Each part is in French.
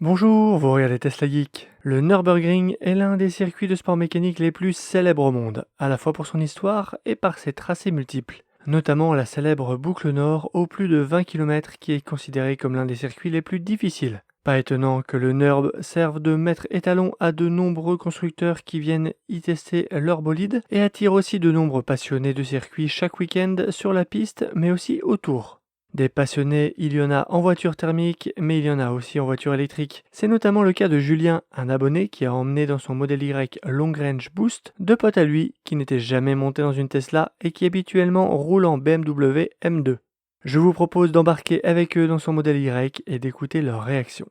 Bonjour, vous regardez Tesla Geek. Le Nürburgring est l'un des circuits de sport mécanique les plus célèbres au monde, à la fois pour son histoire et par ses tracés multiples. Notamment la célèbre boucle nord aux plus de 20 km qui est considérée comme l'un des circuits les plus difficiles. Pas étonnant que le Nürb serve de maître étalon à de nombreux constructeurs qui viennent y tester leur bolide et attire aussi de nombreux passionnés de circuits chaque week-end sur la piste mais aussi autour. Des passionnés, il y en a en voiture thermique, mais il y en a aussi en voiture électrique. C'est notamment le cas de Julien, un abonné qui a emmené dans son Model Y Long Range Boost deux potes à lui qui n'étaient jamais montés dans une Tesla et qui habituellement roulent en BMW M2. Je vous propose d'embarquer avec eux dans son Model Y et d'écouter leurs réactions.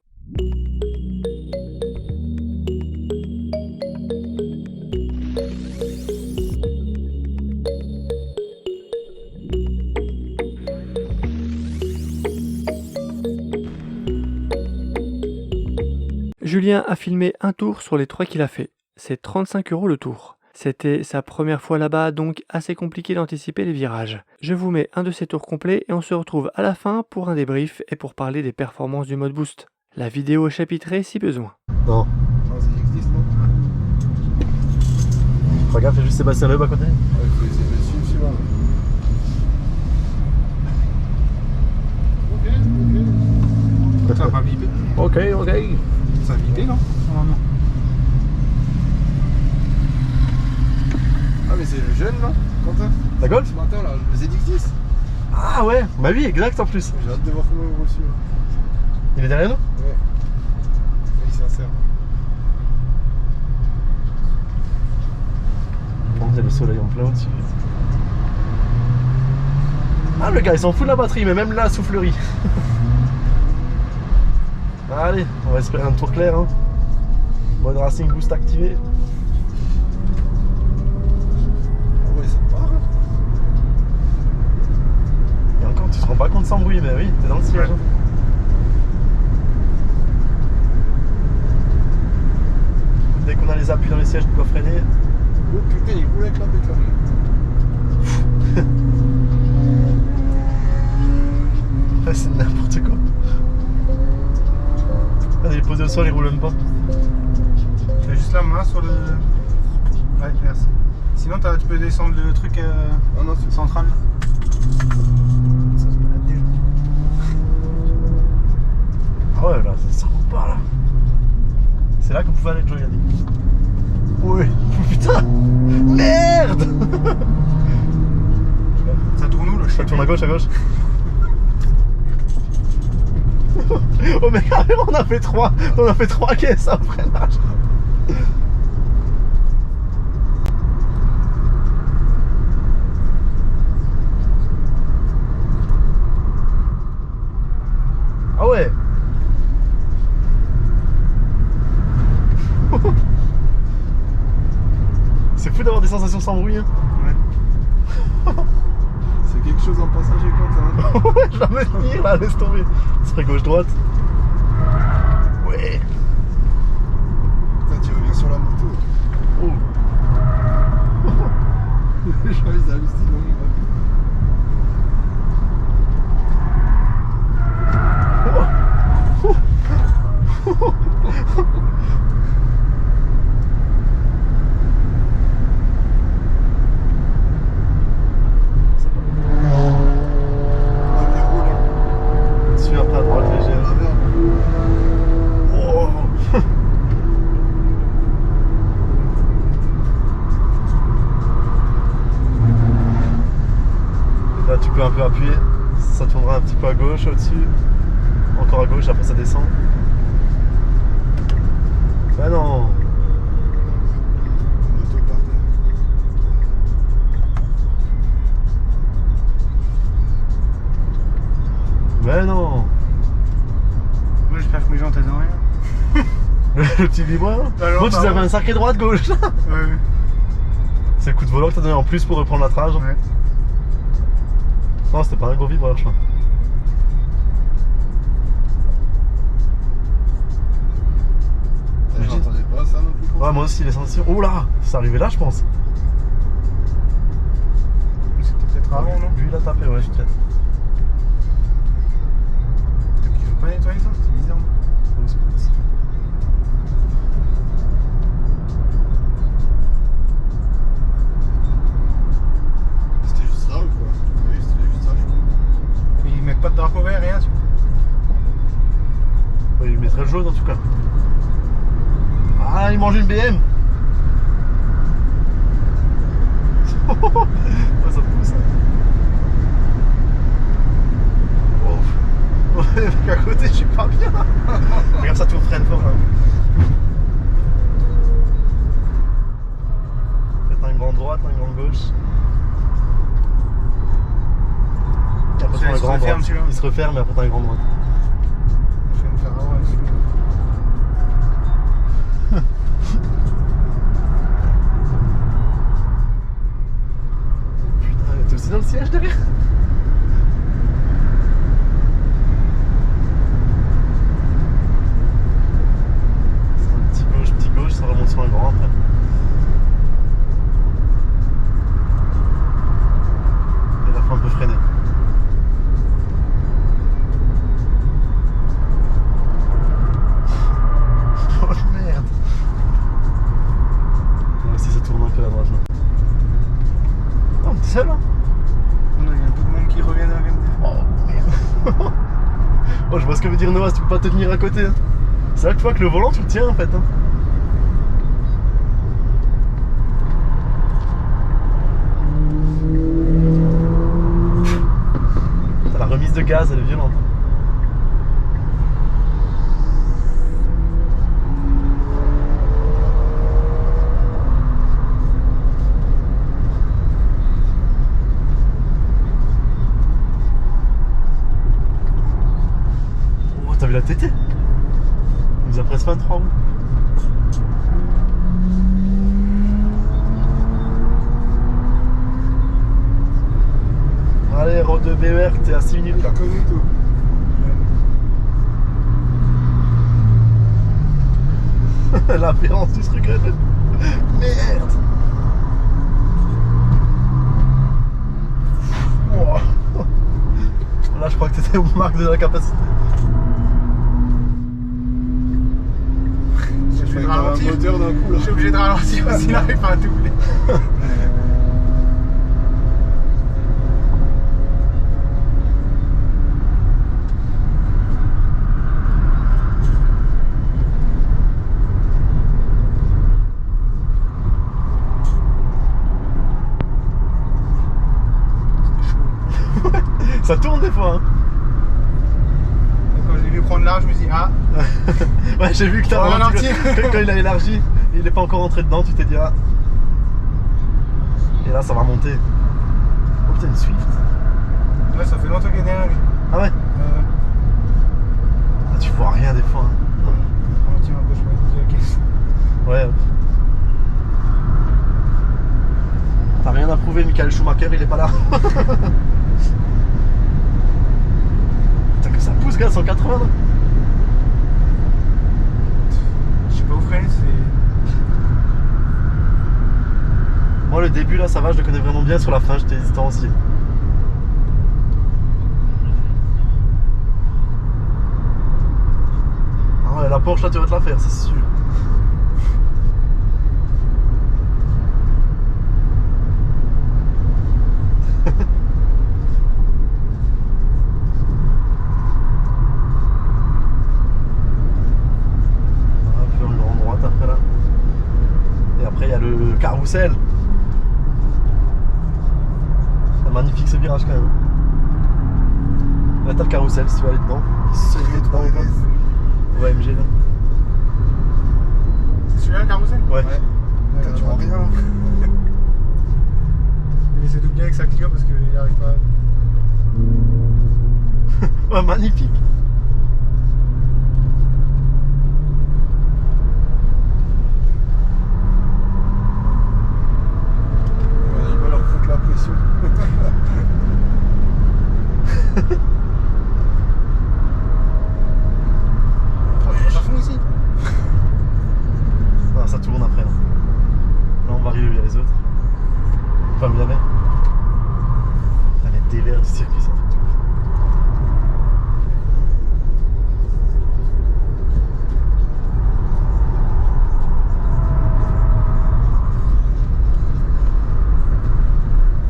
Julien a filmé un tour sur les 3 qu'il a fait. C'est 35 € le tour. C'était sa première fois là-bas, donc assez compliqué d'anticiper les virages. Je vous mets un de ces tours complets et on se retrouve à la fin pour un débrief et pour parler des performances du mode boost. La vidéo est chapitrée si besoin. Non. Regarde, fais juste Sébastien Loeb à côté. Ça va pas viber. Ok. Ça a vibé, non? Normalement. Ah, mais c'est le jeune là, Quentin. La Golf? Ce matin là, le ZX10. Ah ouais, bah oui, exact en plus. J'ai hâte de voir comment il roule celui-là. Il est derrière nous? Ouais. Il est sincère. Il y a le soleil en plein au-dessus. Ah le gars, il s'en fout de la batterie, mais même là, soufflerie. Allez, on va espérer un tour clair. Hein. Mode Racing Boost activé. Ouais, ça part. Hein. Et encore, tu te rends pas compte sans bruit, mais oui, t'es dans le siège. Hein. Dès qu'on a les appuis dans les sièges, tu dois freiner. Oh putain, il roule avec la bécane. C'est n'importe quoi. Regardez, il est posé au sol, il roule même pas. Tu mets juste la main sur le. Ouais, merci. Sinon, tu peux descendre le truc central. Ça se balade déjà. Ah ouais, là, ça roule pas là. C'est là qu'on pouvait aller, Joe, il a dit. Oui, putain. Merde. Ça tourne où le chien? Ça tourne à gauche. Oh mais carrément on a fait 3 caisses à freinage. Ah ouais. C'est fou d'avoir des sensations sans bruit hein. Ouais. C'est quelque chose en passager Quentin. Ouais, je vais me tenir là, laisse tomber. Ce serait gauche-droite. Ouais. Putain, tu reviens sur la moto. Oh. Les gens ils hallucinent. Suis après à droite léger. Oh. Là tu peux un peu appuyer, ça tournera un petit peu à gauche au-dessus, encore à gauche, après ça descend. Bah non. Mais non. Moi j'espère que mes gens t'aident rien. Le petit vibreur. Moi tu avais un sacré droite gauche. Ouais. C'est le coup de volant que t'as donné en plus pour reprendre la trage. Ouais. Non c'était pas un gros vibreur je crois. J'entendais pas ça non plus. Ouais moi aussi les sensations. Oh là, c'est arrivé là je pense. C'était peut-être avant non? Lui il a tapé ouais je peut-être. Tu veux pas nettoyer ça? C'est bizarre. Oui, c'est mettrais le jaune en tout cas. Ah, il mange une BM. Oh, ça pousse. Oh. Ouais, mec, à côté, je suis pas bien. Regarde, ça tourne freine fort là. Faites une grande droite, une grande gauche. Et après, t'as une grande droite. Il se referme et après, t'as une grande droite. Je vais me faire avoir ici. Putain, t'es aussi dans le siège derrière? C'est un petit gauche, ça remonte sur un grand après. Et là, faut un peu freiner. Oh merde! Là aussi, ça tourne un peu à droite là. Oh, t'es seul là? Il y a un peu de monde qui revient dans la même. Oh merde. Oh, je vois ce que veut dire Noah, tu peux pas te tenir à côté. Hein. C'est là que tu vois que le volant tu le tiens en fait. Hein. La remise de gaz elle est violente. T'as vu la TT? Il nous a presque 23 roues. Allez, route de BER, t'es à 6 minutes là. Connu tout. L'apparence du truc là. Merde! Oh. Là, je crois que t'étais au marque de la capacité. Je suis obligé de ralentir parce qu'il n'arrive pas à doubler. Ça tourne des fois. Hein. Quand j'ai vu prendre large, je me suis dit ah. Ouais, j'ai vu que t'as ralenti. Quand il a élargi, il n'est pas encore rentré dedans, tu t'es dit ah. Et là, ça va monter. Oh putain, une Swift. Ouais, ça fait longtemps qu'il est derrière lui. Ah ouais? Ah, tu vois rien des fois. Hein. Ralentis un peu, je me dis ok. Ouais. T'as rien à prouver, Michael Schumacher, il est pas là. Putain, que ça pousse, gars, 180 là. Je sais pas où freiner, c'est. Moi, le début là, ça va, je le connais vraiment bien. Sur la fin, j'étais hésitant aussi. Ah ouais, la Porsche là, tu vas te la faire, c'est sûr. Le carrousel. C'est magnifique ce virage quand même. Là t'as le carrousel si tu veux aller dedans. Ouais, MG là. C'est celui-là le carrousel? Ouais. Putain, tu vois rien. Il essaie d'oublier avec sa Clio parce qu'il n'y arrive pas. Ouais, magnifique. Ah, ça tourne après là. Là on va arriver vers les autres. Enfin vous l'avez. Ça va être des verres du circuit ça.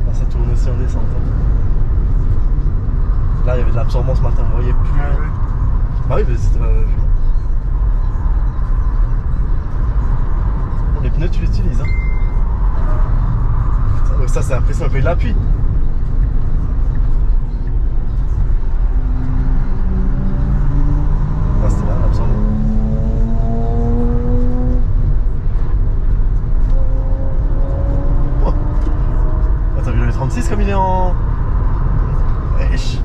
Là ça tourne aussi en descente. Là il y avait de l'absorbance ce matin, vous voyez plus. Ah, ouais. Bah oui, mais c'était la. l'appui. Ah, c'était là, absolument. Oh. Ah, t'as vu le 36 comme il est en... Wesh.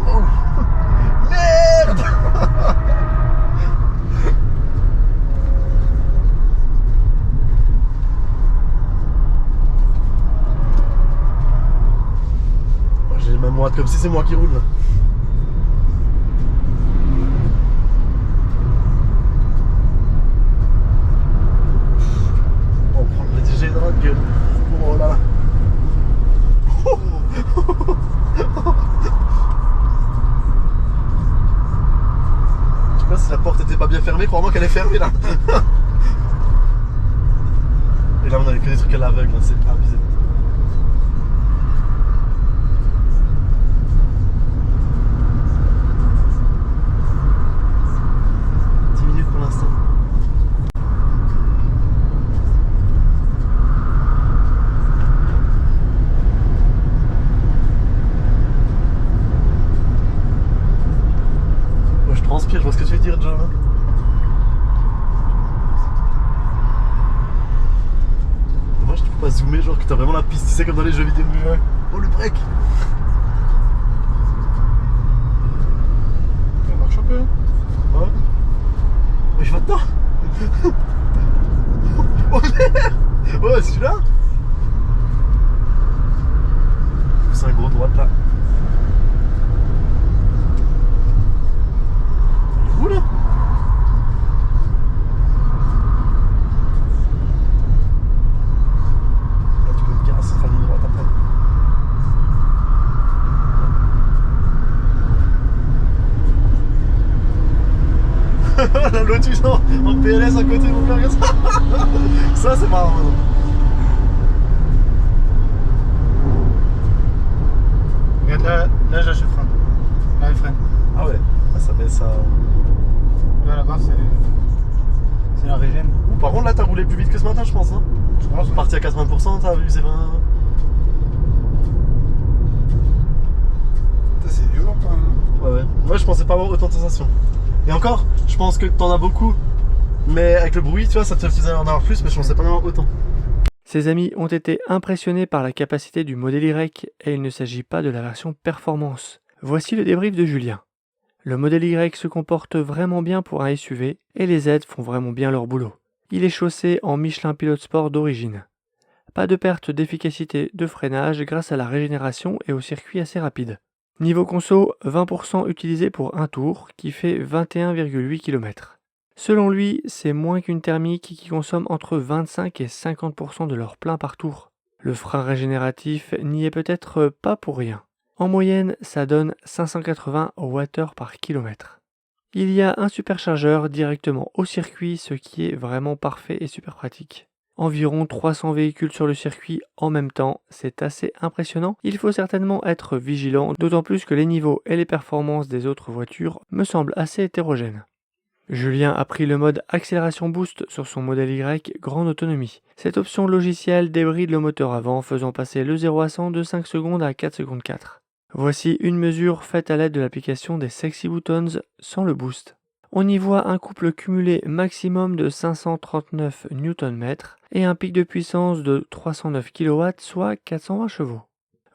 Oh. Merde. J'ai même moi comme si c'est moi qui roule là. On prend le DJ dans la gueule. Oh là là. Je sais pas si la porte était pas bien fermée, crois-moi qu'elle est fermée là. Et là on avait que des trucs à l'aveugle, hein, c'est abusé. Pour l'instant. Moi je transpire, je vois ce que tu veux dire, John. Dommage que tu peux pas zoomer, genre que t'as vraiment la piste, tu sais, comme dans les jeux vidéo. Oh le break. Ça marche un peu. Ouais. Mais je vais dedans. Oh merde. Ouais, celui-là. C'est un gros droite là. Il est où là? Là tu peux te garer, ce sera ligne droite après. La Lotus en PLS à côté, mon père, ça. Ça c'est marrant maintenant. Regarde là, je lâche le frein. Là, elle freine. Ah ouais, ah, ça baisse ça. Là, là-bas, c'est la régène. Par contre là t'as roulé plus vite que ce matin je pense, hein. Je pense. Parti à 80%, t'as vu c'est 20. C'est violent quand même. Ouais. Moi je pensais pas avoir autant de sensations. Et encore, je pense que t'en as beaucoup. Mais avec le bruit, tu vois, ça te faisait en avoir plus, mais je pensais pas en avoir autant. Ses amis ont été impressionnés par la capacité du modèle Y et il ne s'agit pas de la version performance. Voici le débrief de Julien. Le modèle Y se comporte vraiment bien pour un SUV et les aides font vraiment bien leur boulot. Il est chaussé en Michelin Pilot Sport d'origine. Pas de perte d'efficacité de freinage grâce à la régénération et au circuit assez rapide. Niveau conso, 20% utilisé pour un tour qui fait 21,8 km. Selon lui, c'est moins qu'une thermique qui consomme entre 25 et 50% de leur plein par tour. Le frein régénératif n'y est peut-être pas pour rien. En moyenne, ça donne 580 Wh par kilomètre. Il y a un superchargeur directement au circuit, ce qui est vraiment parfait et super pratique. Environ 300 véhicules sur le circuit en même temps, c'est assez impressionnant. Il faut certainement être vigilant, d'autant plus que les niveaux et les performances des autres voitures me semblent assez hétérogènes. Julien a pris le mode accélération boost sur son modèle Y grande autonomie. Cette option logicielle débride le moteur avant, faisant passer le 0 à 100 de 5 secondes à 4 secondes 4. Voici une mesure faite à l'aide de l'application des Sexy Buttons sans le boost. On y voit un couple cumulé maximum de 539 Nm et un pic de puissance de 309 kW, soit 420 chevaux.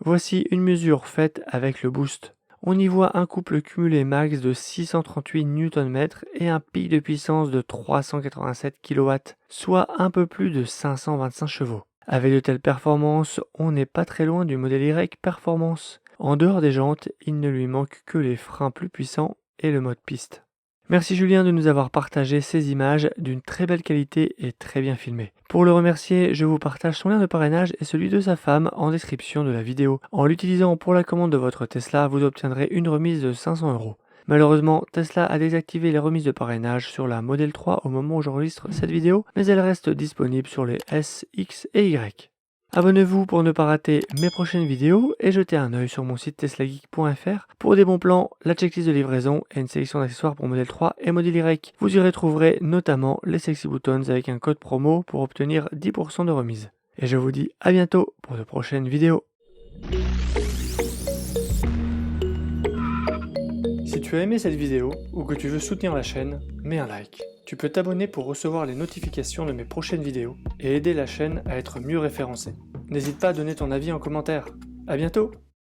Voici une mesure faite avec le boost. On y voit un couple cumulé max de 638 Nm et un pic de puissance de 387 kW, soit un peu plus de 525 chevaux. Avec de telles performances, on n'est pas très loin du modèle Y Performance. En dehors des jantes, il ne lui manque que les freins plus puissants et le mode piste. Merci Julien de nous avoir partagé ces images d'une très belle qualité et très bien filmées. Pour le remercier, je vous partage son lien de parrainage et celui de sa femme en description de la vidéo. En l'utilisant pour la commande de votre Tesla, vous obtiendrez une remise de 500 €. Malheureusement, Tesla a désactivé les remises de parrainage sur la Model 3 au moment où j'enregistre cette vidéo, mais elle reste disponible sur les S, X et Y. Abonnez-vous pour ne pas rater mes prochaines vidéos et jetez un œil sur mon site teslageek.fr pour des bons plans, la checklist de livraison et une sélection d'accessoires pour modèle 3 et modèle Y. Vous y retrouverez notamment les sexy buttons avec un code promo pour obtenir 10% de remise. Et je vous dis à bientôt pour de prochaines vidéos. Si tu as aimé cette vidéo ou que tu veux soutenir la chaîne, mets un like. Tu peux t'abonner pour recevoir les notifications de mes prochaines vidéos et aider la chaîne à être mieux référencée. N'hésite pas à donner ton avis en commentaire. À bientôt!